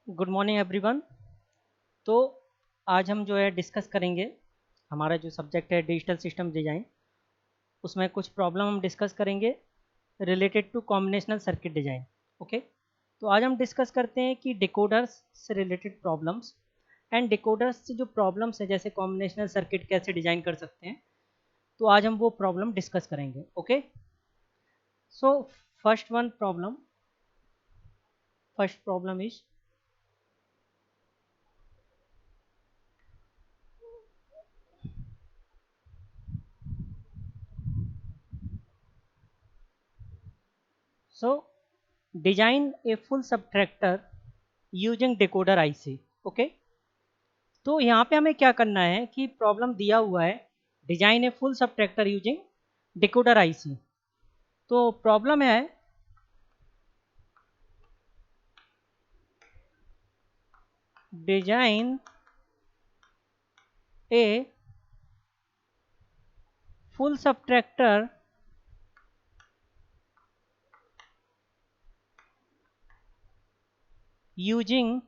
Good morning everyone. तो आज हम जो है डिस्कस करेंगे हमारा जो सब्जेक्ट है डिजिटल सिस्टम डिज़ाइन। उसमें कुछ प्रॉब्लम हम डिस्कस करेंगे related to combinational circuit design. Okay, तो आज हम डिस्कस करते हैं कि डिकोडर्स से रिलेटेड प्रॉब्लम्स एंड डिकोडर्स से जो प्रॉब्लम्स है जैसे कॉम्बिनेशनल सर्किट कैसे डिज़ाइन कर सकते हैं। तो आज हम वो प्रॉब्लम डिस्कस करेंगे। Okay, so first one problem first problem is so design a full subtractor using decoder IC. Okay, तो यहाँ पे हमें क्या करना है कि प्रॉब्लम दिया हुआ है design a full subtractor using decoder IC. तो प्रॉब्लम है design a full subtractor using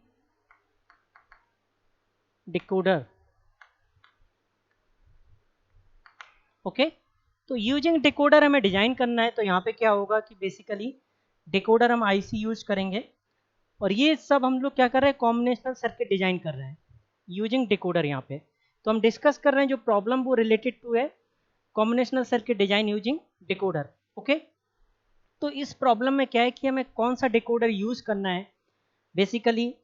decoder. Okay, तो यूजिंग डिकोडर हमें डिजाइन करना है। तो यहाँ पे क्या होगा कि बेसिकली डिकोडर हम आईसी यूज करेंगे और ये सब हम लोग क्या कर रहे हैं कॉम्बिनेशनल सर्किट डिजाइन कर रहे हैं यूजिंग डिकोडर। यहाँ पे तो हम डिस्कस कर रहे हैं जो प्रॉब्लम वो रिलेटेड टू है combinational circuit design using decoder. Okay, तो इस प्रॉब्लम में क्या है कि हमें कौन सा डिकोडर यूज करना है बेसिकली।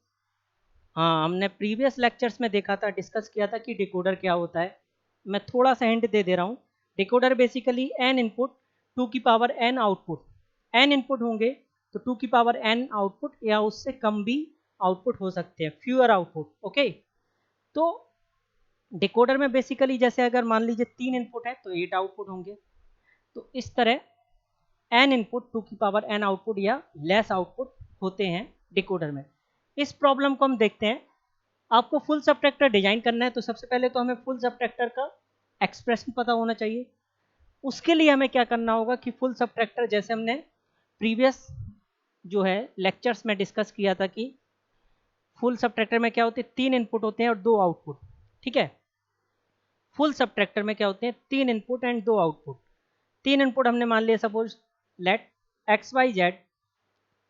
हाँ, हमने प्रीवियस लेक्चर्स में देखा था, डिस्कस किया था कि डिकोडर क्या होता है। मैं थोड़ा सा हिंट दे रहा हूँ। Decoder basically n input two की power n output, n input होंगे तो टू की पावर एन आउटपुट या उससे कम भी आउटपुट हो सकते हैं, फ्यूअर आउटपुट। ओके, तो डिकोडर में बेसिकली जैसे अगर मान लीजिए 3 इनपुट है तो 8 आउटपुट होंगे। तो इस तरह एन इनपुट टू की पावर एन आउटपुट या लेस आउटपुट होते हैं डिकोडर में। इस प्रॉब्लम को हम देखते हैं। आपको फुल सबट्रैक्टर डिजाइन करना है तो सबसे पहले तो हमें फुल सबट्रैक्टर का एक्सप्रेशन पता होना चाहिए। उसके लिए हमें क्या करना होगा कि फुल सबट्रैक्टर जैसे हमने प्रीवियस जो है लेक्चर्स में डिस्कस किया था कि फुल सबट्रैक्टर में क्या होते हैं 3 इनपुट होते हैं और 2 आउटपुट। ठीक है, फुल सबट्रैक्टर में क्या होते हैं 3 इनपुट एंड 2 आउटपुट। 3 इनपुट हमने मान लिया suppose let x Y Z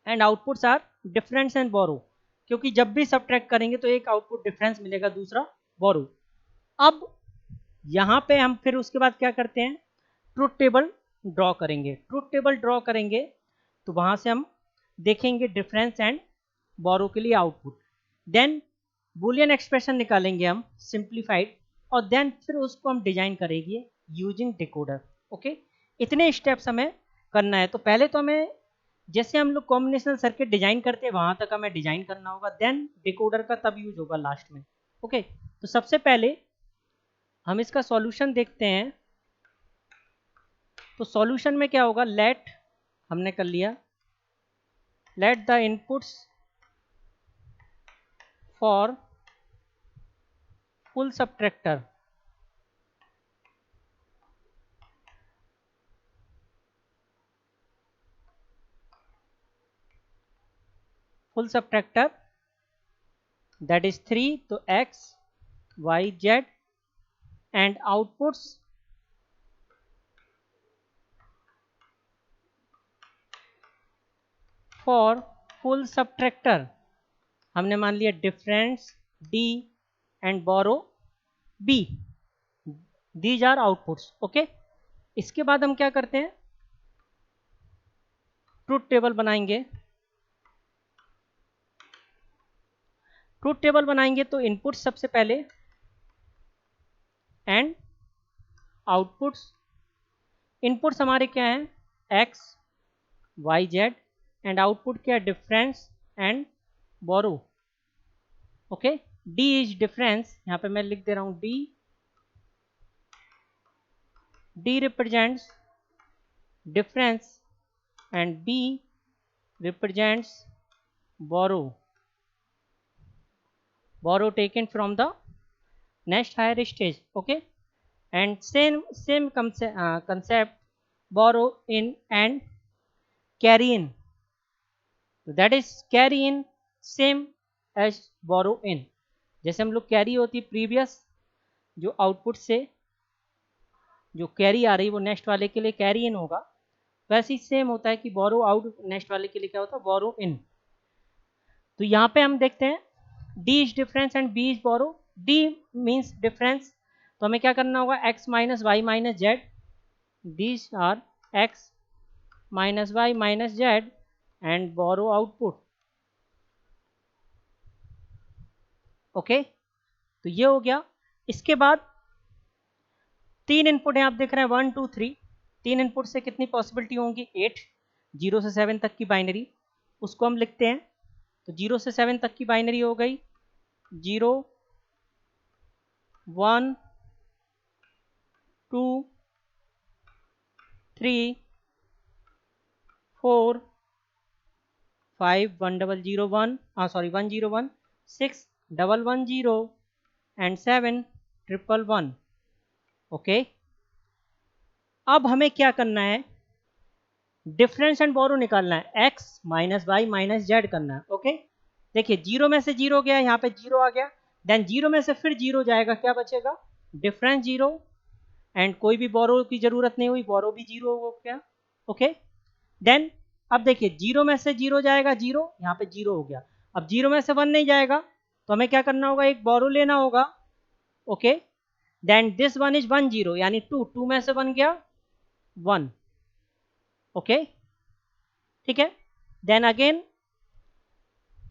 and outputs are difference and borrow, क्योंकि जब भी सबट्रैक्ट करेंगे तो एक आउटपुट डिफरेंस मिलेगा, दूसरा बोरो। अब यहाँ पे हम फिर उसके बाद क्या करते हैं ट्रुथ टेबल ड्रॉ करेंगे। ट्रुथ टेबल ड्रॉ करेंगे तो वहाँ से हम देखेंगे डिफरेंस एंड बोरो के लिए आउटपुट। देन बुलियन एक्सप्रेशन निकालेंगे हम सिंप्लीफाइड और देन फिर उसको हम डिजाइन करेंगे यूजिंग डिकोडर। ओके, इतने स्टेप्स हमें करना है। तो पहले तो हमें जैसे हम लोग कॉम्बिनेशनल सर्किट डिजाइन करते हैं वहां तक हमें डिजाइन करना होगा, देन डिकोडर का तब यूज होगा लास्ट में। ओके, तो सबसे पहले हम इसका सॉल्यूशन देखते हैं। तो सॉल्यूशन में क्या होगा, लेट हमने कर लिया let the inputs for full subtractor full subtractor that is 3, तो X Y Z and outputs for full subtractor हमने मान लिया difference D and borrow B, these are outputs. Okay, इसके बाद हम क्या करते हैं ट्रुथ टेबल बनाएंगे। ट्रुथ टेबल बनाएंगे तो इनपुट सबसे पहले एंड आउटपुट्स। इनपुट्स हमारे क्या हैं X Y Z and output क्या है difference and borrow. Okay, D is difference, यहाँ पे मैं लिख दे रहा हूँ D, D represents difference and B represents borrow, borrow taken from the next higher stage. Okay, and same concept borrow in and carry in, so that is carry in same as borrow in. जैसे हम लोग carry होती है previous जो output से जो carry आ रही है वो नेक्स्ट वाले के लिए कैरी इन होगा, वैसे ही सेम होता है कि बोरो आउट नेक्स्ट वाले के लिए क्या होता है, बोरो इन। तो यहाँ पे हम देखते हैं D is difference and B is borrow. D means difference, तो हमें क्या करना होगा, X minus Y minus Z, these are X minus Y minus Z and borrow output. Okay, तो ये हो गया। इसके बाद तीन इनपुट है, आप देख रहे हैं 1 2 3। तीन इनपुट से कितनी पॉसिबिलिटी होंगी, 8। 0 से 7 तक की बाइनरी, उसको हम लिखते हैं। तो 0 से 7 तक की बाइनरी हो गई 0 1 2 3 4 5 1001 सॉरी 101 6 110 एंड 7 111। ओके, अब हमें क्या करना है, डिफरेंस एंड बोरो निकालना है, X minus Y minus Z करना है। ओके, देखिए 0 में से 0 गया, यहाँ पे 0 आ गया, देन 0 में से फिर 0 जाएगा, क्या बचेगा, डिफरेंस 0 एंड कोई भी बोरो की जरूरत नहीं हुई, बोरो भी 0 हो गया। ओके, देन अब देखिए 0 में से 0 जाएगा 0, यहाँ पे 0 हो गया। अब 0 में से 1 नहीं जाएगा, तो हमें क्या करना होगा, एक बोरो लेना होगा। Okay, then this one is 1 0 यानी 2, 2 में से 1 गया 1। ओके, ठीक है, then again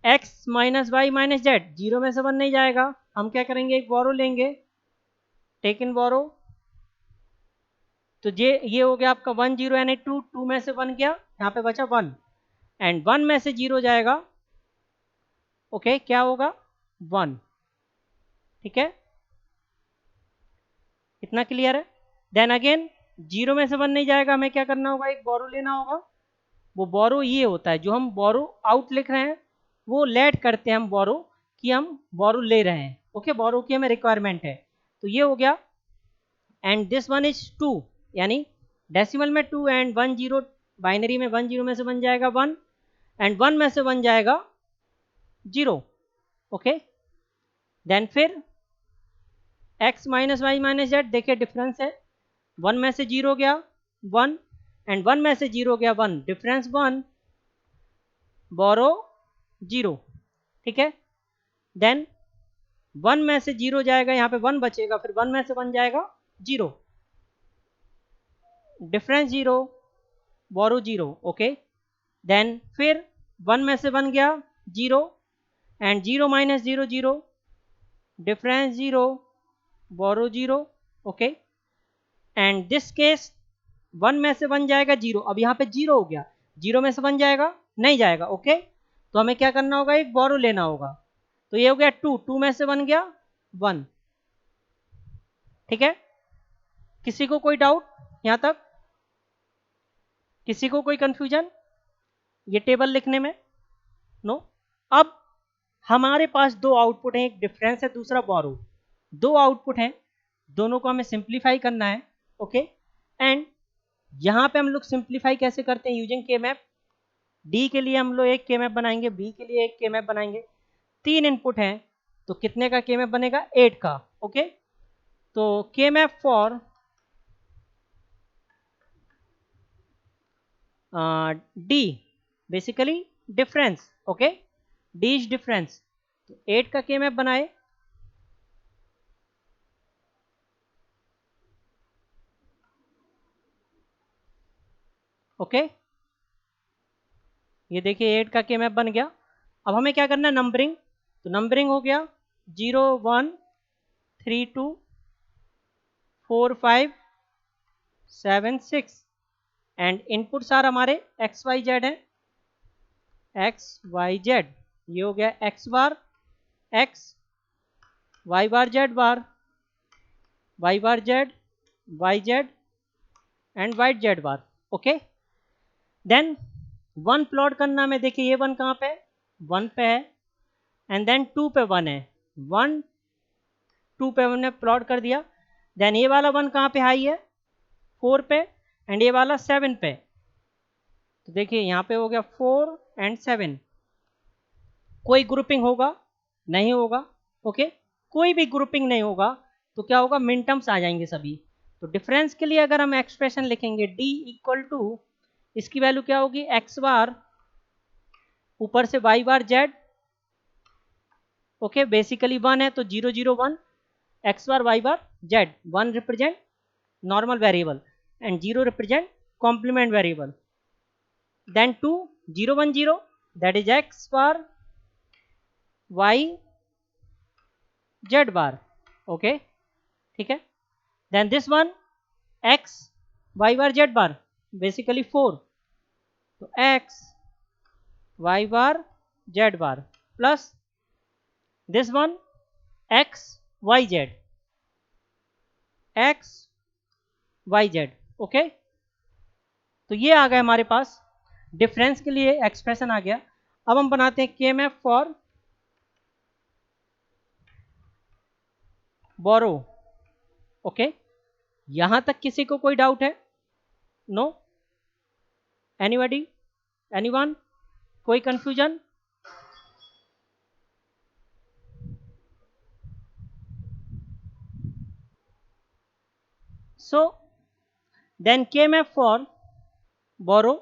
X minus Y minus Z, 0 में से 1 नहीं जाएगा, हम क्या करेंगे, एक बोरो लेंगे, टेक इन बोरो। तो ये हो गया आपका 1 0 यानी 2, 2 में से 1 गया, यहाँ पे बचा 1 एंड 1 में से 0 जाएगा। ओके, क्या होगा 1। ठीक है, इतना क्लियर है। देन अगेन 0 में से 1 नहीं जाएगा, हमें क्या करना होगा, एक बोरो लेना होगा। वो बोरो ये होता है, जो हम बोरो आउट लिख रहे हैं वो लेट करते हैं हम बोरो, कि हम बोरो ले रहे हैं। ओके, बोरो की हमें रिक्वायरमेंट है, तो ये हो गया। एंड दिस वन इज 2 यानी डेसिमल में 2 एंड 1 0, बाइनरी में 1 0 में से 1 जाएगा 1 एंड 1 में से 1 जाएगा 0। ओके, देन फिर x minus Y minus Z, देखिए डिफरेंस है, 1 में से 0 गया 1 एंड 1 में से 0 गया 1, डिफरेंस 1 बोरो 0। ठीक है, देन 1 में से 0 जाएगा, यहाँ पे 1 बचेगा, फिर 1 में से 1 जाएगा 0, डिफरेंस 0 बोरो 0। ओके, देन फिर 1 में से 1 गया 0 and 0 minus 0 0, difference 0 borrow 0। Okay, and this case 1 में से 1 जाएगा 0, अब यहाँ पे 0 हो गया, 0 में से 1 जाएगा, नहीं जाएगा। ओके, तो हमें क्या करना होगा, एक बोरो लेना होगा। तो ये हो गया 2, 2 में से 1 गया 1। ठीक है, किसी को कोई डाउट यहाँ तक, किसी को कोई कंफ्यूजन ये टेबल लिखने में, नो। अब हमारे पास दो आउटपुट हैं, एक डिफरेंस है, दूसरा बोरो। दो आउटपुट हैं, दोनों को हमें सिंप्लीफाई करना है। ओके, एंड यहाँ पे हम लोग सिंप्लीफाई कैसे करते हैं, यूजिंग के मैप। डी के लिए हम लोग एक के मैप बनाएंगे, बी के लिए एक के मैप बनाएंगे। तीन इनपुट हैं, तो कितने का के मैप बनेगा, 8 का। ओके, तो के map for D basically difference. Okay, D is difference, तो 8 का के मैप बनाए। ओके, ये देखिए 8 का के मैप बन गया। अब हमें क्या करना है, नंबरिंग। तो नंबरिंग हो गया 0 1 3 2 4 5 7 6 एंड इनपुट सार हमारे एक्स वाई जेड है, एक्स वाई जेड। ये हो गया x bar x, Y bar Z bar, Y bar Z, Y Z and Y Z bar. Okay, then 1 plot करना में, देखिए ये 1 कहाँ पे है, 1 पे है एंड देन 2 पे 1 है, 1 2 पे 1 ने प्लॉट कर दिया। देन ये वाला 1 कहाँ पे हाई है, 4 पे एंड ये वाला 7 पे। तो देखिए यहाँ पे हो गया 4 एंड 7, कोई ग्रुपिंग होगा नहीं होगा, ओके, कोई भी ग्रुपिंग नहीं होगा, तो क्या होगा, मिन टर्म्स आ जाएंगे सभी। तो डिफरेंस के लिए अगर हम एक्सप्रेशन लिखेंगे डी इक्वल टू, इसकी वैल्यू क्या होगी, एक्स बार ऊपर से Y bar Z, okay, basically 1 है तो 0 0 1, X bar Y bar Z, 1 represent normal variable and 0 represent complement variable, then 2 0 1 0 that is X bar Y Z bar, okay, ठीक है, then this one x Y bar Z bar basically 4, तो X Y bar Z bar plus this one x Y Z, X Y Z, okay. तो ये आ गया हमारे पास difference के लिए एक्सप्रेशन आ गया। अब हम बनाते हैं केएमएफ फॉर बोरो, ओके। यहां तक किसी को कोई डाउट है? नो, एनीबॉडी, एनीवन, कोई कंफ्यूजन? सो देन केएमएफ फॉर बोरो,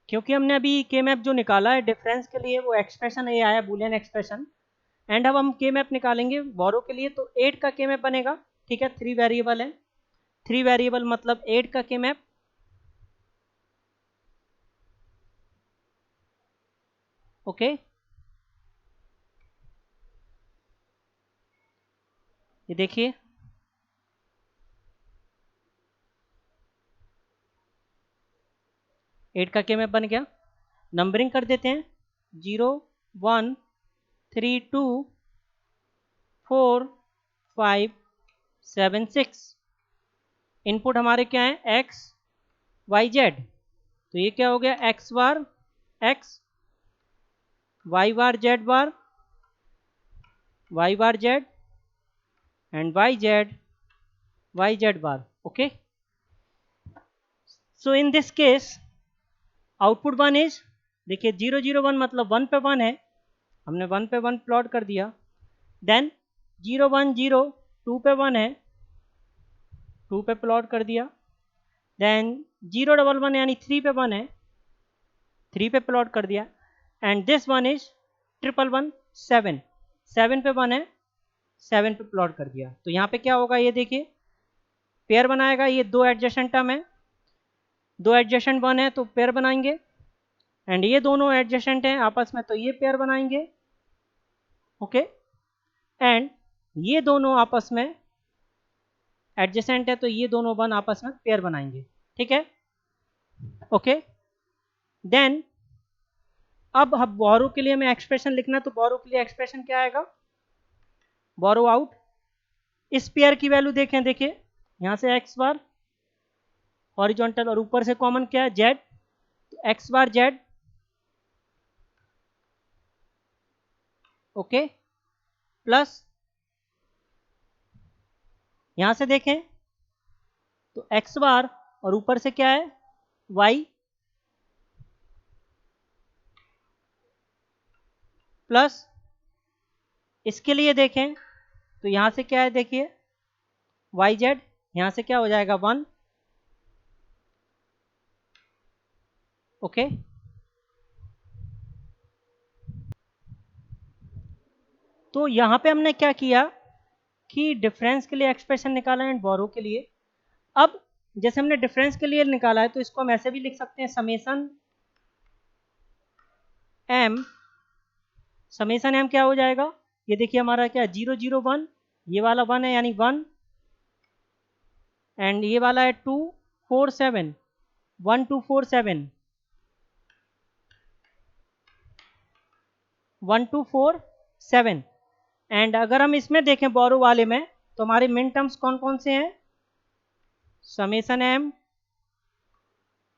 क्योंकि हमने अभी के मैप जो निकाला है डिफरेंस के लिए वो एक्सप्रेशन ये आया बुलियन एक्सप्रेशन, एंड अब हम के मैप निकालेंगे बोरो के लिए, तो 8 का के मैप बनेगा, ठीक है, 3 वेरिएबल है, 3 वेरिएबल मतलब 8 का के मैप, ओके। ये देखिए 8 का के मैप बन गया, नंबरिंग कर देते हैं 0 1 3 2 4 5 7 6, इनपुट हमारे क्या है, एक्स वाई जेड, तो ये क्या हो गया, x bar x Y bar Z bar Y bar Z and Y Z bar, okay. So in this case output 1 is, देखिए 0 0 1 मतलब 1 पे 1 है, हमने 1 पे 1 प्लॉट कर दिया, देन 0 1 0 2 पे 1 है, 2 पे प्लॉट कर दिया, देन 0 1 1 यानी 3 पे 1 है, 3 पे प्लॉट कर दिया, एंड दिस वन इज 1 1 1 7, 7 पे 1 है, 7 पे प्लॉट कर दिया। तो यहाँ पे क्या होगा, ये देखिए पेयर बनाएगा, ये दो एडजेसेंट टर्म है, दो एडजेसेंट 1 है तो पेयर बनाएंगे, एंड ये दोनों एडजेसेंट हैं आपस में तो ये पेयर बनाएंगे, ओके, एंड ये दोनों आपस में एडजेसेंट है तो ये दोनों वन आपस में पेयर बनाएंगे, ठीक है, ओके। देन अब हम बोरो के लिए हमें एक्सप्रेशन लिखना, तो बोरो के लिए एक्सप्रेशन क्या आएगा, बोरो आउट, इस पेयर की वैल्यू देखें, देखिए यहां से एक्स बार हॉरिजॉन्टल और ऊपर से कॉमन क्या है जेड, तो एक्स बार जेड, ओके, प्लस यहां से देखें तो एक्स बार और ऊपर से क्या है वाई, प्लस इसके लिए देखें तो यहां से क्या है, देखिए वाई जेड, यहां से क्या हो जाएगा 1, ओके। तो यहां पे हमने क्या किया कि डिफरेंस के लिए एक्सप्रेशन निकाला एंड बोरो के लिए। अब जैसे हमने डिफरेंस के लिए निकाला है तो इसको हम ऐसे भी लिख सकते हैं, समेसन एम क्या हो जाएगा, ये देखिए हमारा क्या 0 0 1, ये वाला 1 है यानी 1, एंड ये वाला है 2 4 7, 1 2 4 7, 1 2 4 7, एंड अगर हम इसमें देखें बोरो वाले में तो हमारे मिन टर्म्स कौन कौन से हैं, समेसन एम,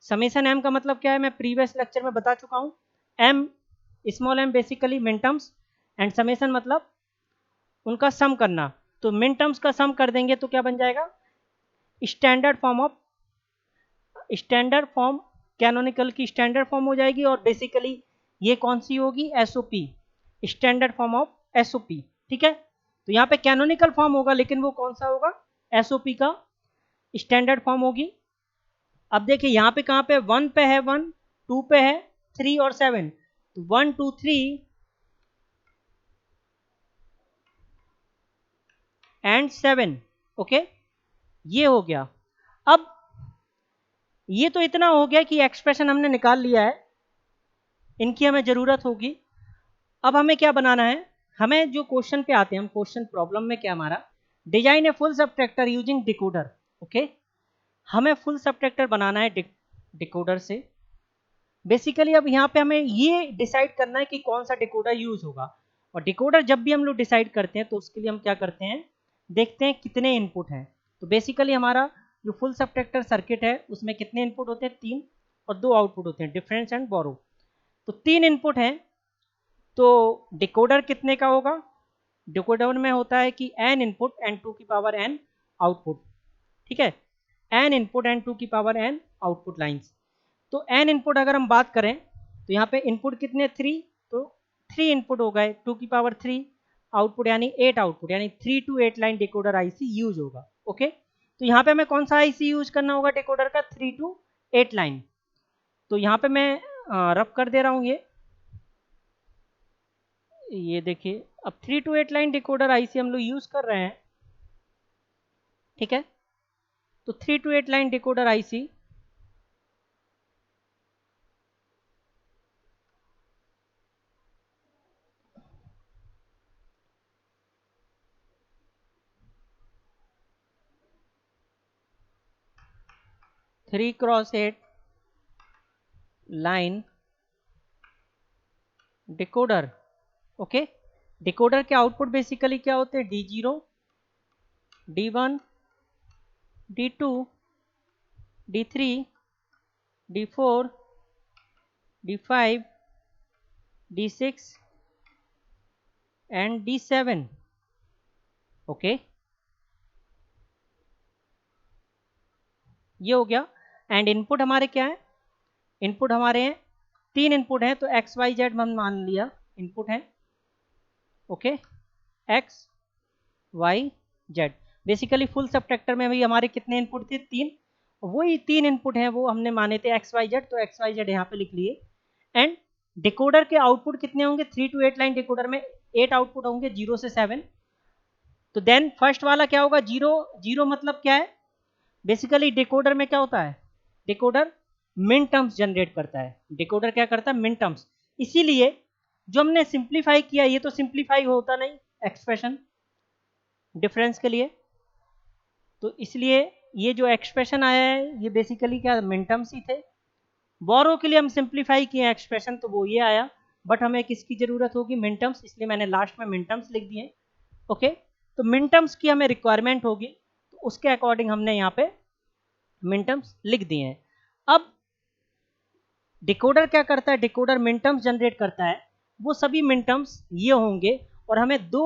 समेसन एम का मतलब क्या है, मैं प्रीवियस लेक्चर में बता चुका हूँ, एम स्मॉल एम बेसिकली मिन टर्म्स, एंड समेसन मतलब उनका सम करना, तो मिन टर्म्स का सम कर देंगे तो क्या बन जाएगा, standard form of, standard form canonical की स्टैंडर्ड फॉर्म हो जाएगी, और बेसिकली ये कौन सी होगी, SOP, standard form of SOP, ठीक है। तो यहाँ पे कैनोनिकल फॉर्म होगा, लेकिन वो कौन सा होगा, एसओपी का स्टैंडर्ड फॉर्म होगी। अब देखिए यहाँ पे कहाँ पे 1 पे है 1, 2 पे है 3 और 7, तो 1 2 3 एंड 7, ओके, ये हो गया। अब ये तो इतना हो गया कि एक्सप्रेशन हमने निकाल लिया है, इनकी हमें जरूरत होगी। अब हमें क्या बनाना है, हमें जो क्वेश्चन पे आते हैं, हम क्वेश्चन प्रॉब्लम में क्या हमारा, design a full subtractor using decoder, okay. हमें फुल सबट्रैक्टर बनाना है डिकोडर से। बेसिकली अब यहाँ पे हमें ये डिसाइड करना है कि कौन सा डिकोडर यूज होगा। और डिकोडर जब भी हम लोग डिसाइड करते हैं तो उसके लिए हम क्या करते हैं, देखते हैं कितने इनपुट हैं। तो बेसिकली हमारा जो फुल सबट्रैक्टर सर्किट है उसमें कितने इनपुट होते हैं, 3, और 2 आउटपुट होते हैं, डिफरेंस एंड बोरो। तो 3 इनपुट हैं, तो डिकोडर कितने का होगा, डिकोडर में होता है कि n इनपुट एंड 2 की पावर n आउटपुट, ठीक है, n इनपुट एंड 2 की पावर n आउटपुट लाइंस। तो n इनपुट अगर हम बात करें तो यहाँ पे इनपुट कितने 3, तो 3 इनपुट हो गए, 2 की पावर 3 आउटपुट, यानी 8 आउटपुट, यानी 3 to 8 line decoder IC use होगा, ओके। तो यहाँ पे हमें कौन सा आईसी यूज करना होगा डिकोडर का, 3 to 8 लाइन। तो यहाँ पे मैं रफ कर दे रहा हूँ, ये देखिए, अब 3 to 8 लाइन डिकोडर आईसी हम लोग यूज कर रहे हैं, ठीक है। तो 3 to 8 line decoder IC, three cross 8 line decoder, okay. Decoder के आउटपुट बेसिकली क्या होते हैं, D0, D1, D2, D3, D4, D5, D6 and D7, okay, ये हो गया। एंड इनपुट हमारे क्या है, इनपुट हमारे हैं 3 इनपुट हैं, तो एक्स वाई जेड हम मान लिया इनपुट है, okay, X Y Z. Basically full subtractor में भी हमारे कितने इनपुट थे, 3, वही 3 इनपुट हैं वो हमने माने थे एक्स वाई जेड, तो एक्स वाई जेड यहाँ पे लिख लिए। एंड डिकोडर के आउटपुट कितने होंगे, 3 to 8 लाइन डिकोडर में 8 आउटपुट होंगे, 0 से 7। तो देन फर्स्ट वाला क्या होगा, 0, 0 मतलब क्या है, बेसिकली डिकोडर में क्या होता है, डिकोडर मिन टर्म्स जनरेट करता है, डिकोडर क्या करता है, मिन टर्म्स। इसीलिए जो हमने सिंप्लीफाई किया, ये तो सिंप्लीफाई होता नहीं एक्सप्रेशन डिफरेंस के लिए, तो इसलिए ये जो एक्सप्रेशन आया है ये बेसिकली क्या मिन टर्म्स ही थे। बोरो के लिए हम सिंप्लीफाई किए एक्सप्रेशन, तो वो ये आया, बट हमें किसकी जरूरत होगी, मिन टर्म्स, इसलिए मैंने लास्ट में मिन टर्म्स लिख दिए, ओके। तो मिन टर्म्स की हमें रिक्वायरमेंट होगी, तो उसके अकॉर्डिंग हमने यहाँ पे मिन टर्म्स लिख दिए हैं। अब डिकोडर क्या करता है, डिकोडर मिन टर्म्स जनरेट करता है, वो सभी मिन टर्म्स ये होंगे, और हमें 2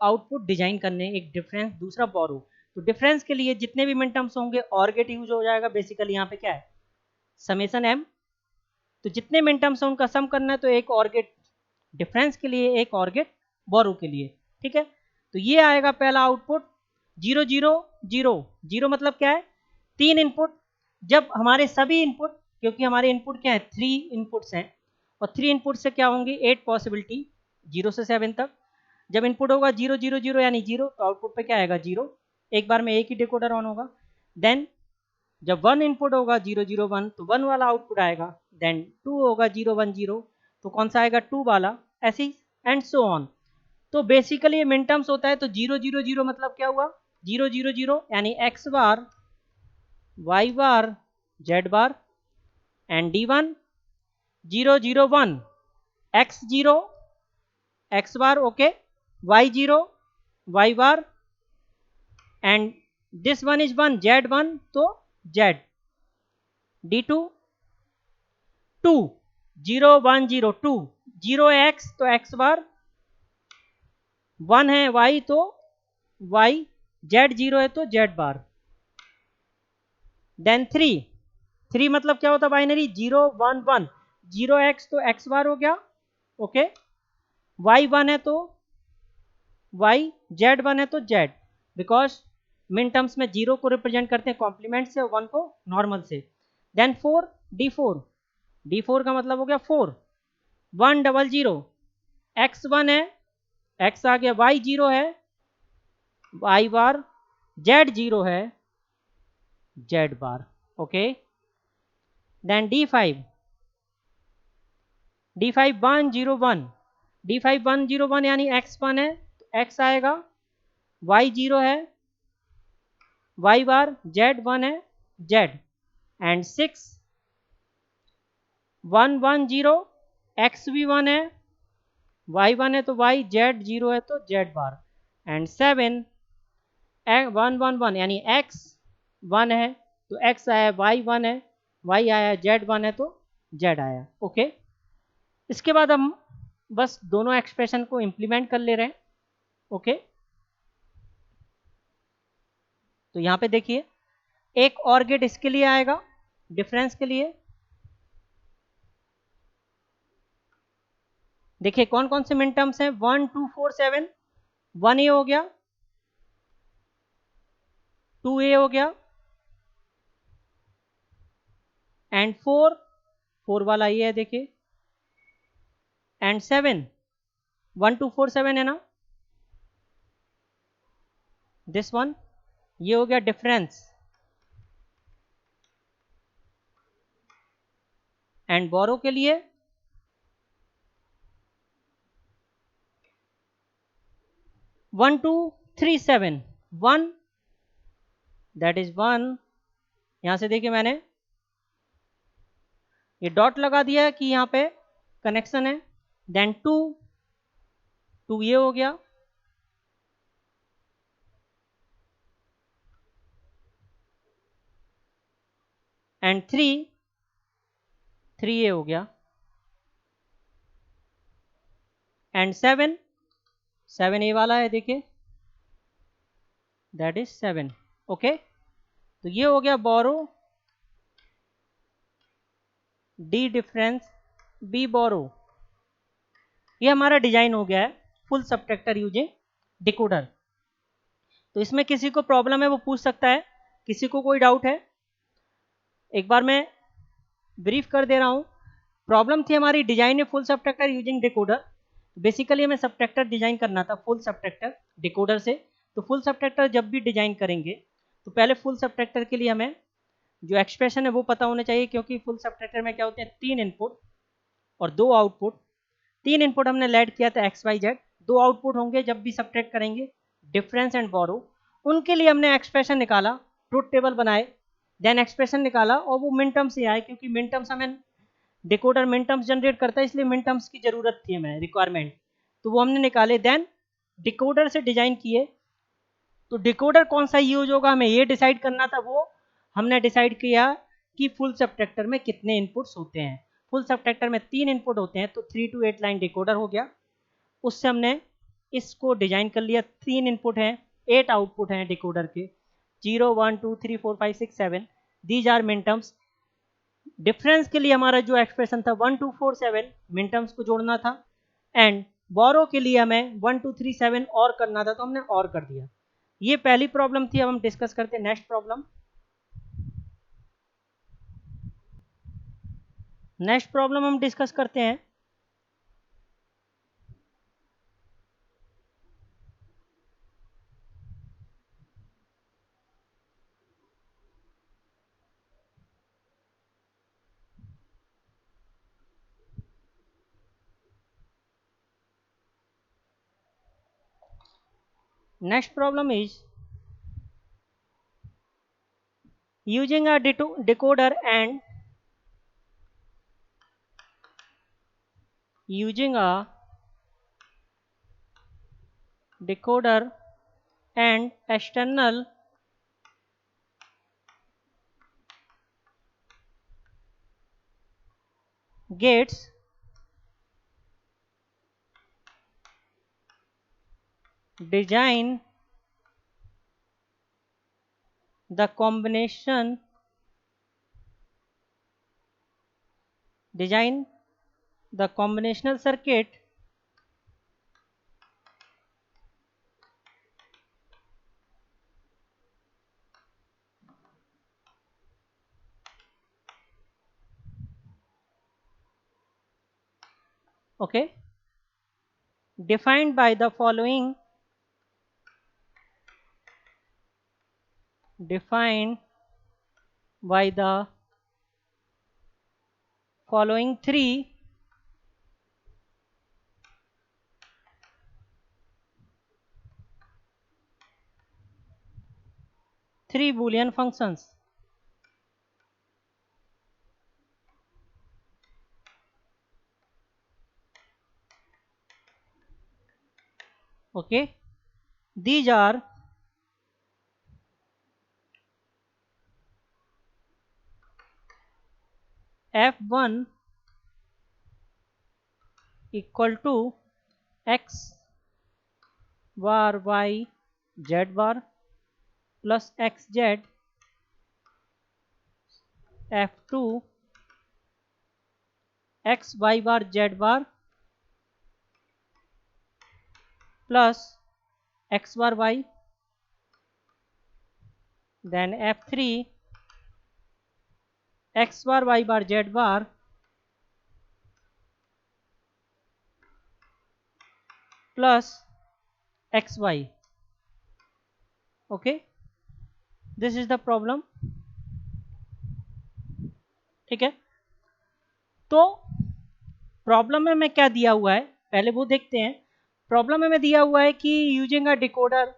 आउटपुट डिजाइन करने, एक डिफरेंस दूसरा बोरो। तो डिफरेंस के लिए जितने भी मिन टर्म्स होंगे और गेट यूज हो जाएगा, बेसिकली यहाँ पे क्या है, समेसन m। तो जितने मिन टर्म्स हैं उनका सम करना है, तो एक और गेट डिफरेंस के लिए, एक और गेट बोरो के लिए, ठीक है। तो ये आएगा पहला आउटपुट 0 0 0 0, मतलब क्या है, 3 इनपुट। जब हमारे सभी इनपुट, क्योंकि हमारे इनपुट क्या है, 3 इनपुट्स हैं, और 3 इनपुट से क्या होंगी 8 पॉसिबिलिटी 0 से 7 तक। जब इनपुट होगा 0 0 0 यानी 0, तो आउटपुट पे क्या आएगा 0, एक बार में एक ही डिकोडर ऑन होगा। देन जब 1 इनपुट होगा 0 0 1, तो 1 वाला आउटपुट आएगा। देन 2 होगा 0 1 0, तो कौन सा आएगा 2 वाला, ऐसे ही एंड सो ऑन। तो बेसिकली ये मिन टर्म्स होता है, तो 0 0 0 मतलब क्या हुआ, 0 0 0 यानी x bar y bar z bar, and d1 0 0 1 x 0 x bar, okay, y 0 y bar, and this one is 1 z1, तो z, d2 2 0 1 0 2 0 x, तो x बार, 1 है y, तो y, z 0 है तो z बार। देन 3 मतलब क्या होता है, बाइनरी 0 1 1, 0 x तो x बार हो गया, ओके, y1 है तो y, z1 है तो z, बिकॉज मिन टर्म्स में 0 को रिप्रेजेंट करते हैं कॉम्प्लीमेंट से और 1 को नॉर्मल से। देन 4 d4, d4 का मतलब हो गया 4, 100, x1 है, x आ गया, y0 है, y बार, z0 है, z बार। Okay, then d5, d5 101, d5 101 यानी x1 है तो x आएगा, y0 है, y बार, z1 है, z, एंड 6 110, x भी 1 है, y1 है तो y, z0 है तो z बार, एंड 7 111 यानी x 1 है तो x आया, y 1 है, y आया, z 1 है तो z आया। ओके, इसके बाद हम बस दोनों एक्सप्रेशन को इंप्लीमेंट कर ले रहे हैं। ओके, तो यहाँ पे देखिए एक और गेट इसके लिए आएगा, डिफरेंस के लिए। देखिए कौन कौन से मिन टर्म्स हैं, 1 2 4 7, 1a हो गया, 2a हो गया, एंड 4 वाला ये है देखिए, एंड 7, 1 2 4 7 है ना, दिस वन, ये हो गया डिफरेंस। एंड बोरो के लिए 1 2 3 7, 1 दैट इज 1, यहां से देखिए मैंने ये डॉट लगा दिया है कि यहाँ पे कनेक्शन है। देन 2 ये हो गया, एंड 3 ये हो गया, एंड 7 ए वाला है देखिए, दैट इज 7। ओके, तो ये हो गया बोरो, डी डिफरेंस, बी बोरो। ये हमारा डिजाइन हो गया है फुल सबट्रैक्टर यूजिंग डिकोडर। तो इसमें किसी को प्रॉब्लम है वो पूछ सकता है, किसी को कोई डाउट है? एक बार मैं ब्रीफ कर दे रहा हूँ। प्रॉब्लम थी हमारी डिजाइन में full subtractor using decoder. Basically हमें सबट्रैक्टर डिजाइन करना था फुल सबट्रैक्टर डिकोडर से। तो फुल सबट्रैक्टर जब भी डिजाइन करेंगे तो पहले फुल सबट्रैक्टर के लिए हमें जो एक्सप्रेशन है वो पता होना चाहिए, क्योंकि फुल सबट्रैक्टर में क्या होते हैं, 3 इनपुट और 2 आउटपुट। 3 इनपुट हमने लेड किया था एक्स वाई जेड, 2 आउटपुट होंगे जब भी सबट्रैक्ट करेंगे, डिफरेंस एंड बोरो। उनके लिए हमने एक्सप्रेशन निकाला, ट्रुथ टेबल बनाए, देन एक्सप्रेशन निकाला, और वो मिन टर्म्स से आए, क्योंकि मिन टर्म्स हमें डिकोडर मिन टर्म्स जनरेट करता है, इसलिए मिन टर्म्स की जरूरत थी हमें, रिक्वायरमेंट। तो वो हमने निकाले, देन डिकोडर से डिजाइन किए। तो डिकोडर कौन सा यूज होगा हमें ये डिसाइड करना था, वो हमने डिसाइड किया कि फुल सबट्रैक्टर में कितने इनपुट्स होते हैं। फुल सबट्रैक्टर में 3 इनपुट होते हैं, तो 3 to 8 लाइन डिकोडर हो गया। उससे हमने इसको डिजाइन कर लिया। 3 इनपुट हैं, 8 आउटपुट हैं डिकोडर के, 0 1 2 3 4 5 6 7, दीज आर मिन टर्म्स। डिफरेंस के लिए हमारा जो एक्सप्रेशन था 1 2 4 7 मिन टर्म्स को जोड़ना था, एंड बोरो के लिए हमें 1 2 3 7 और करना था, तो हमने और कर दिया। ये पहली प्रॉब्लम थी। अब हम डिस्कस करते हैं नेक्स्ट प्रॉब्लम। नेक्स्ट प्रॉब्लम हम डिस्कस करते हैं, next problem is using a decoder and using a decoder and external gates design the combination design the combinational circuit okay, defined by the following, defined by the following three Boolean functions. Okay, these are f1 equal to x bar y z bar plus xz, f2 x y bar z bar plus x bar y, then f3 x bar y bar z bar plus xy. Okay, this is the problem. ठीक है, तो problem में मैं क्या दिया हुआ है पहले वो देखते हैं। प्रॉब्लम में दिया हुआ है कि यूजिंग अ डिकोडर,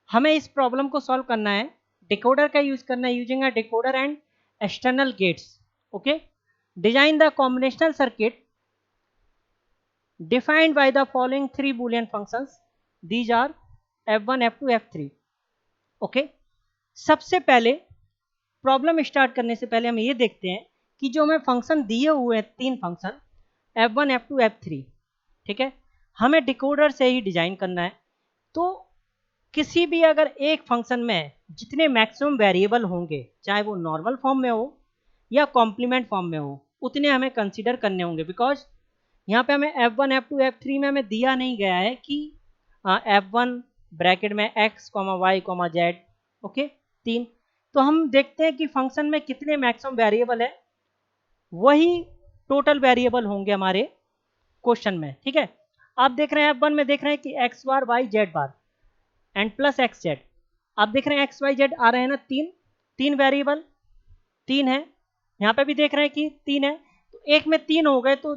हमें इस प्रॉब्लम को सॉल्व करना है, डिकोडर का यूज करना है using a decoder and external gates. Okay, design the combinational circuit defined by the following three boolean functions, these are f1 f2 f3। Okay, सबसे पहले प्रॉब्लम स्टार्ट करने से पहले हम ये देखते हैं कि जो हमें फंक्शन दिए हुए हैं तीन फंक्शन f1 f2 f3, ठीक है, हमें डिकोडर से ही डिजाइन करना है। तो किसी भी अगर एक फंक्शन में जितने मैक्सिमम वेरिएबल होंगे, चाहे वो नॉर्मल फॉर्म में हो या कॉम्प्लीमेंट फॉर्म में हो, उतने हमें कंसीडर करने होंगे। बिकॉज यहाँ पे हमें f1 f2 f3 में हमें दिया नहीं गया है कि f1 ब्रैकेट में x y z, ओके, तीन। तो हम देखते हैं कि फंक्शन में कितने मैक्सिमम वेरिएबल है, वही टोटल वेरिएबल होंगे हमारे क्वेश्चन में। ठीक है, आप देख रहे हैं f1 में देख रहे हैं कि x bar y z bar and plus x Z, आप देख रहे हैं एक्स वाई जेड आ रहे हैं ना, तीन वेरिएबल तीन है, यहाँ पे भी देख रहे हैं कि तीन है, तो एक में तीन हो गए तो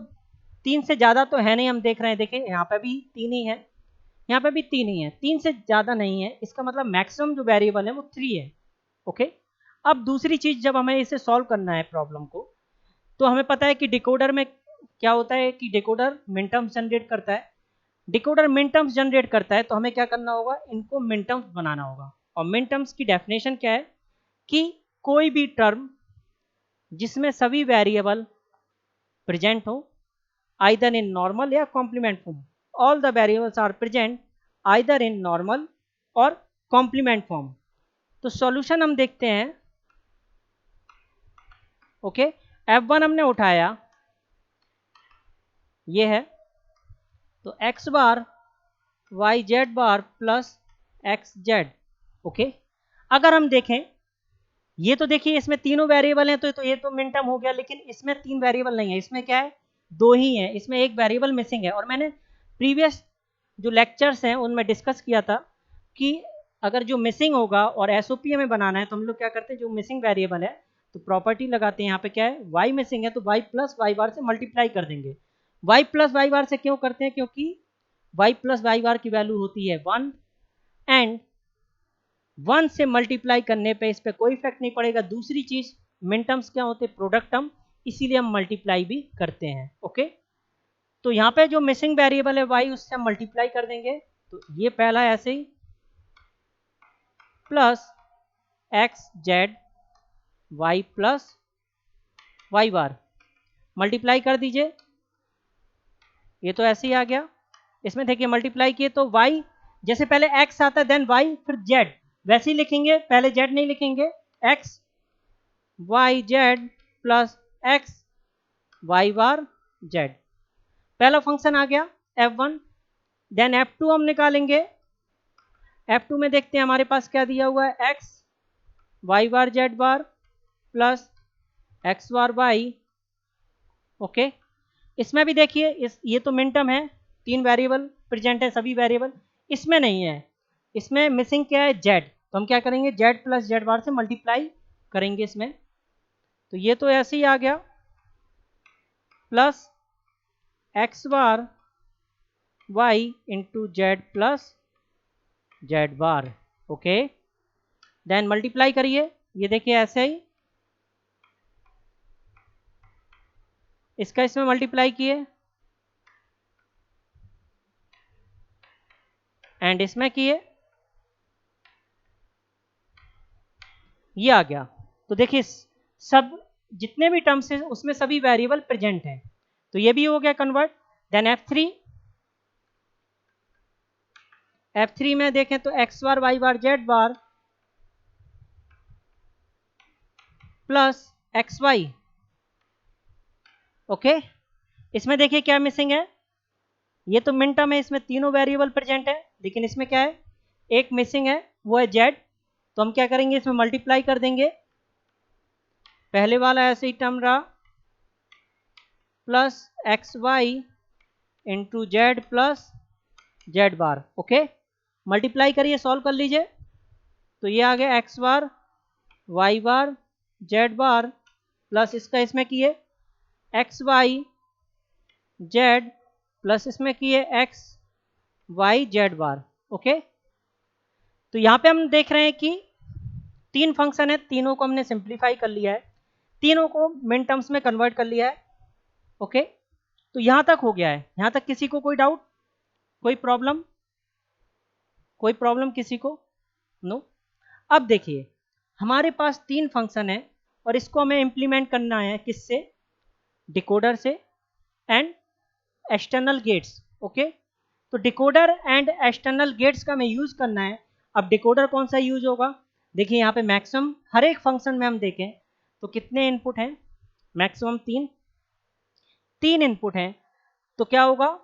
तीन से ज़्यादा तो है नहीं, हम देख रहे हैं, देखिए यहाँ पे भी तीन ही है, यहाँ पे भी तीन ही है, तीन से ज़्यादा नहीं है, इसका मतलब मैक्सिमम जो वेरिएबल है वो 3 है। ओके, अब दूसरी चीज़, जब हमें इसे सॉल्व करना है प्रॉब्लम को, तो हमें पता है कि डिकोडर में क्या होता है कि डिकोडर मिनटर्म्स जनरेट करता है। डिकोडर मिनटर्म्स जनरेट करता है तो हमें क्या करना होगा, इनको मिनटर्म्स बनाना होगा। और मिनटर्म्स की डेफिनेशन क्या है कि कोई भी टर्म जिसमें सभी वेरिएबल प्रेजेंट हो, आइदर इन नॉर्मल या complement form, all the variables are present either in normal और कॉम्प्लीमेंट फॉर्म। तो सॉल्यूशन हम देखते हैं। ओके, f1 हमने उठाया, ये है, तो x बार Y Z bar plus x Z. Okay, अगर हम देखें, ये तो देखिए इसमें तीनों वेरिएबल हैं, तो ये तो मिन टर्म हो गया, लेकिन इसमें तीन वेरिएबल नहीं है, इसमें क्या है, दो ही है, इसमें एक वेरिएबल मिसिंग है। और मैंने प्रीवियस जो लेक्चर्स हैं उनमें डिस्कस किया था कि अगर जो मिसिंग होगा और एसओपी हमें बनाना है, तो हम लोग क्या करते हैं, जो मिसिंग वेरिएबल है तो प्रॉपर्टी लगाते हैं, यहाँ पे क्या है, वाई मिसिंग है तो वाई प्लस वाई बार से मल्टीप्लाई कर देंगे। वाई प्लस वाई बार से क्यों करते हैं, क्योंकि वाई प्लस वाई बार की वैल्यू होती है 1 एंड 1 से मल्टीप्लाई करने पे इस पर कोई इफेक्ट नहीं पड़ेगा। दूसरी चीज, मिन टर्म्स क्या होते हैं, प्रोडक्ट टर्म, इसीलिए हम मल्टीप्लाई भी करते हैं। ओके, तो यहाँ पे जो मिसिंग वेरिएबल है वाई, उससे हम मल्टीप्लाई कर देंगे, तो ये पहला ऐसे ही plus x z y plus y bar, multiply कर दीजिए, ये तो ऐसे ही आ गया। इसमें देखिए मल्टीप्लाई किए तो y, जैसे पहले x आता है देन y फिर z, वैसे ही लिखेंगे, पहले z नहीं लिखेंगे, x y z plus x y बार z। पहला फंक्शन आ गया f1, देन f2 हम निकालेंगे। f2 में देखते हैं हमारे पास क्या दिया हुआ है, x y बार z बार plus x bar y। Okay, इसमें भी देखिए, ये तो मिन टर्म है, 3 वेरिएबल प्रेजेंट है, सभी वेरिएबल। इसमें नहीं है, इसमें मिसिंग क्या है, जेड। तो हम क्या करेंगे, जेड प्लस जेड बार से मल्टीप्लाई करेंगे इसमें। तो ये तो ऐसे ही आ गया, plus x bar y into z plus z bar. Okay, then multiply करिए, ये देखिए ऐसे ही, इसका इसमें मल्टीप्लाई किए एंड इसमें किए, ये आ गया। तो देखिए सब जितने भी टर्म्स हैं उसमें सभी वेरिएबल प्रेजेंट हैं, तो ये भी हो गया कन्वर्ट। देन F3 में देखें तो X bar Y bar Z bar plus x Y. Okay, इसमें देखिए क्या मिसिंग है, ये तो मिन टर्म है, इसमें तीनों वेरिएबल प्रेजेंट है, लेकिन इसमें क्या है, एक मिसिंग है, वो है जेड। तो हम क्या करेंगे, इसमें मल्टीप्लाई कर देंगे, पहले वाला ऐसे ही टर्म रहा, plus x y into z plus z bar. Okay, multiply करिए, सॉल्व कर लीजिए, तो ये आ गया x bar Y bar Z bar plus इसका इसमें किए एक्स वाई जेड प्लस इसमें किए x Y Z bar. Okay, तो यहाँ पे हम देख रहे हैं कि 3 फंक्शन है, तीनों को हमने सिंप्लीफाई कर लिया है, तीनों को मिन टर्म्स में कन्वर्ट कर लिया है। ओके, तो यहाँ तक हो गया है, यहाँ तक किसी को कोई डाउट, कोई प्रॉब्लम, कोई प्रॉब्लम किसी को? नो। अब देखिए हमारे पास 3 फंक्शन है और इसको हमें इम्प्लीमेंट करना है किससे, डिकोडर से एंड एक्सटर्नल गेट्स। ओके, तो डिकोडर एंड एक्सटर्नल गेट्स का हमें यूज करना है। अब डिकोडर कौन सा यूज होगा, देखिए यहाँ पे मैक्सिमम हर एक फंक्शन में हम देखें तो कितने इनपुट हैं, मैक्सिमम 3 इनपुट हैं। तो क्या होगा,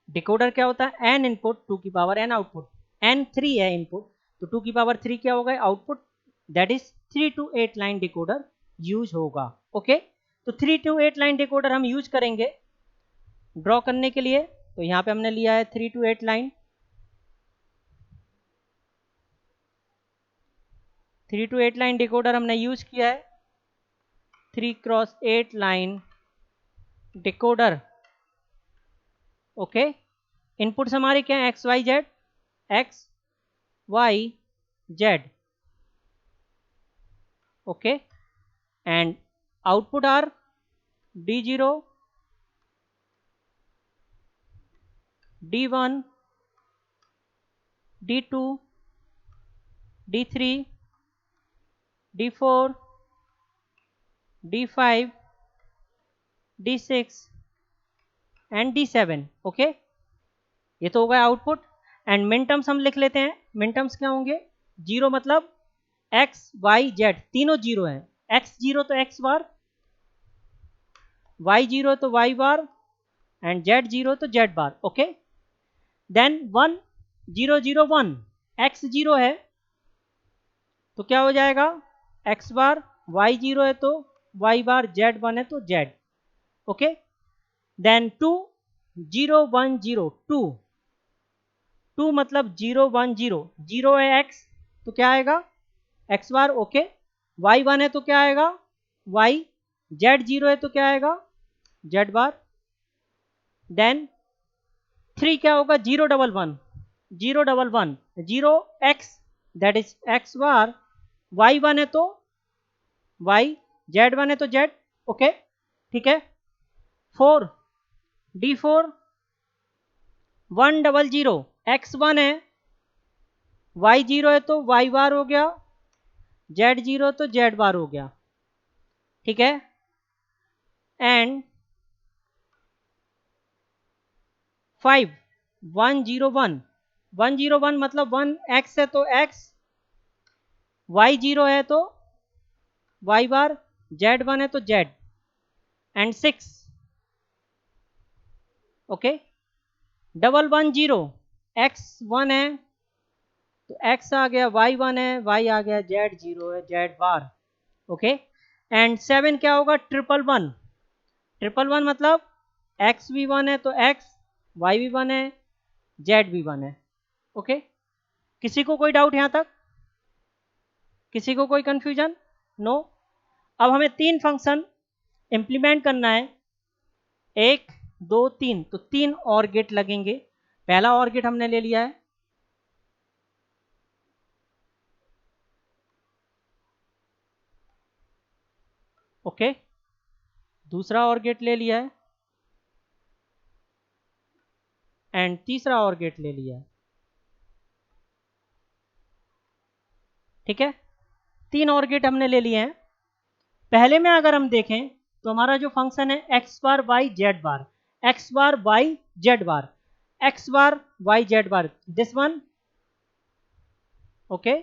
डिकोडर क्या होता है, एन इनपुट 2 की पावर एन आउटपुट, एन 3 है इनपुट, तो 2 की पावर 3 क्या होगा output, that is 3 to 8 line decoder use होगा। ओके, तो 3 to 8 लाइन डिकोडर हम यूज करेंगे ड्रॉ करने के लिए। तो यहाँ पे हमने लिया है 3 to 8 line, 3 to 8 line decoder हमने यूज किया है, 3x8 line decoder. Okay, inputs हमारे क्या है, X Y Z, X Y Z. Okay, and output are D0 D1 D2 D3 D4 D5 D6 and D7। Okay, ये तो हो गया आउटपुट। एंड मिन टर्म्स हम लिख लेते हैं, मिन टर्म्स क्या होंगे, 0 मतलब एक्स वाई जेड तीनों 0 हैं, एक्स 0 तो एक्स बार, वाई 0 तो वाई बार एंड जेड 0 तो Z bar. Okay, then 1 0 0 1, x 0 है तो क्या हो जाएगा, एक्स बार, वाई 0 है तो वाई बार, जेड 1 है तो जेड। ओके, देन 2 0 1 0 2, 2 मतलब 0 1 0, 0 है एक्स तो क्या आएगा, एक्स बार। ओके, वाई 1 है तो क्या आएगा, वाई, जेड 0 है तो क्या आएगा, जेड बार। देन 3 क्या होगा, 0 1 1, 0 1 1, 0 X that is X bar, Y 1 है तो वाई, जेड 1 है तो जेड। ओके, ठीक है। 4 D4 1 0 0, एक्स 1 है, वाई 0 है तो वाई बार हो गया, जेड 0 तो जेड बार हो गया। ठीक है, एंड 5 1 0 1, 1 0 1 मतलब 1 एक्स है तो एक्स, वाई 0 है तो वाई बार, जेड 1 है तो जेड, एंड 6। ओके, 1 1 0, एक्स 1 है तो एक्स आ गया, वाई 1 है, वाई आ गया, जेड 0 है, जेड बार। ओके, एंड 7 क्या होगा, 1 1 1, 1 1 1 मतलब एक्स भी 1 है तो एक्स, वाई भी 1 है, जेड भी 1 है। ओके, किसी को कोई डाउट यहाँ तक? किसी को कोई कंफ्यूजन? नो। अब हमें 3 फंक्शन इंप्लीमेंट करना है, 1 2 3, तो 3 और गेट लगेंगे। पहला और गेट हमने ले लिया है, ओके, दूसरा और गेट ले लिया है, एंड तीसरा और गेट ले लिया है। ठीक है, 3 और गेट हमने ले लिए हैं। पहले में अगर हम देखें तो हमारा जो फंक्शन है X bar Y Z bar, x bar Y Z bar, x bar Y Z bar, this one, okay,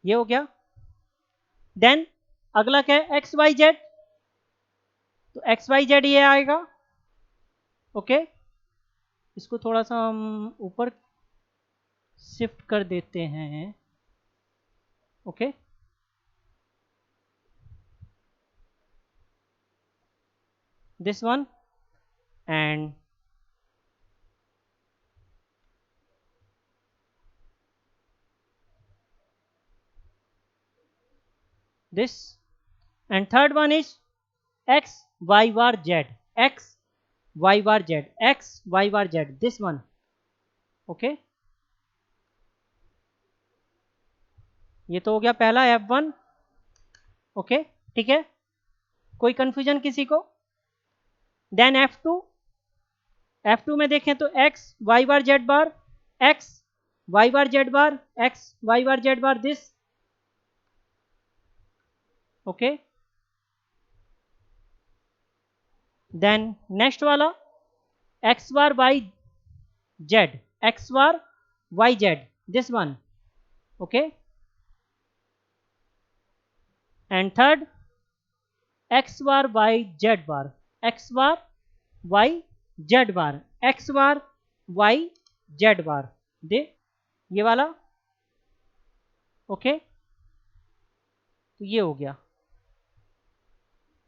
ये हो गया। देन अगला क्या है, एक्स वाई जेड, तो एक्स वाई जेड ये आएगा। ओके, इसको थोड़ा सा हम ऊपर शिफ्ट कर देते हैं। Okay, this one and this, and third one is x y bar z, x y bar z, x y bar z, this one, okay, ये तो हो गया पहला F1। ओके, ठीक है, कोई कंफ्यूजन किसी को? देन F2, F2 में देखें तो x y bar z bar, x y bar z bar, x y bar z bar, this, okay. Then next वाला x bar y z, x bar y z, this one, okay, and third x bar Y Z bar, x bar Y Z bar, x bar Y Z bar, दे ये वाला, okay, तो ये हो गया।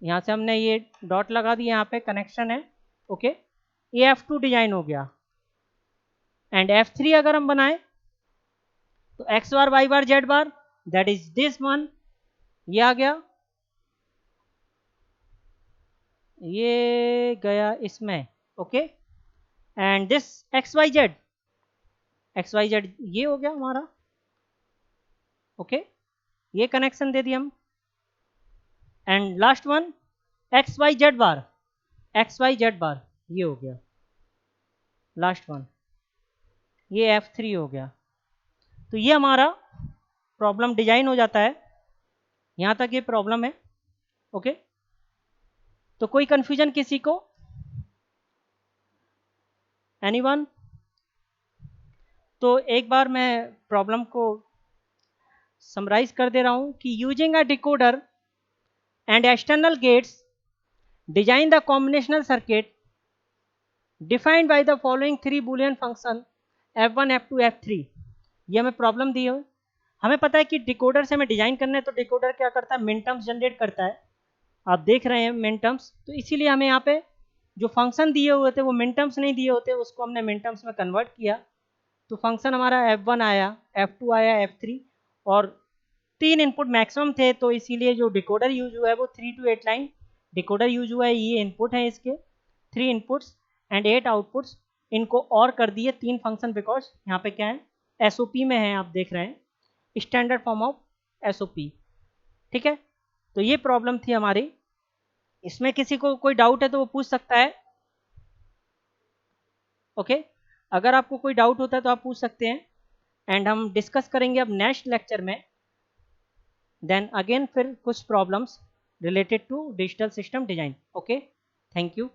यहाँ से हमने ये डॉट लगा दिया, यहाँ पे कनेक्शन है। ओके, ये F2 डिजाइन हो गया। एंड F3 अगर हम बनाए तो X bar Y bar Z bar, that is this one, ये आ गया, ये गया इसमें। Okay, and this X Y Z, X Y Z ये हो गया हमारा। ओके, ये कनेक्शन दे दिया हम। And last one x Y Z bar, x Y Z bar, ये हो गया लास्ट वन, ये F3 हो गया। तो ये हमारा प्रॉब्लम डिजाइन हो जाता है। यहाँ तक ये प्रॉब्लम है। ओके, तो कोई कंफ्यूजन किसी को? एनीवन? तो एक बार मैं प्रॉब्लम को समराइज कर दे रहा हूँ कि using a decoder and external gates design the combinational circuit defined by the following 3 Boolean function F1 F2 F3। ये हमें प्रॉब्लम दी है। हमें पता है कि डिकोडर से हमें डिजाइन करना है, तो डिकोडर क्या करता है, मिन टर्म्स जनरेट करता है। आप देख रहे हैं मिन टर्म्स, तो इसीलिए हमें यहाँ पे जो फंक्शन दिए हुए थे वो मिन टर्म्स नहीं दिए होते, उसको हमने मिन टर्म्स में कन्वर्ट किया। तो फंक्शन हमारा F1 आया, F2 आया, F3, और 3 इनपुट मैक्सिमम थे, तो इसीलिए जो डिकोडर यूज हुआ है वो 3 to 8 लाइन डिकोडर यूज हुआ है। ये इनपुट है इसके 3 इनपुट्स एंड 8 आउटपुट्स, इनको और कर दिए 3 फंक्शन, बिकॉज यहाँ पे क्या है, एसओपी में है, आप देख रहे हैं स्टैंडर्ड फॉर्म ऑफ एसओपी। ठीक है, तो ये प्रॉब्लम थी हमारी। इसमें किसी को कोई डाउट है तो वो पूछ सकता है। ओके, अगर आपको कोई डाउट होता है तो आप पूछ सकते हैं, एंड हम डिस्कस करेंगे अब नेक्स्ट लेक्चर में। देन अगेन फिर कुछ problems related to digital system design. Okay, thank you.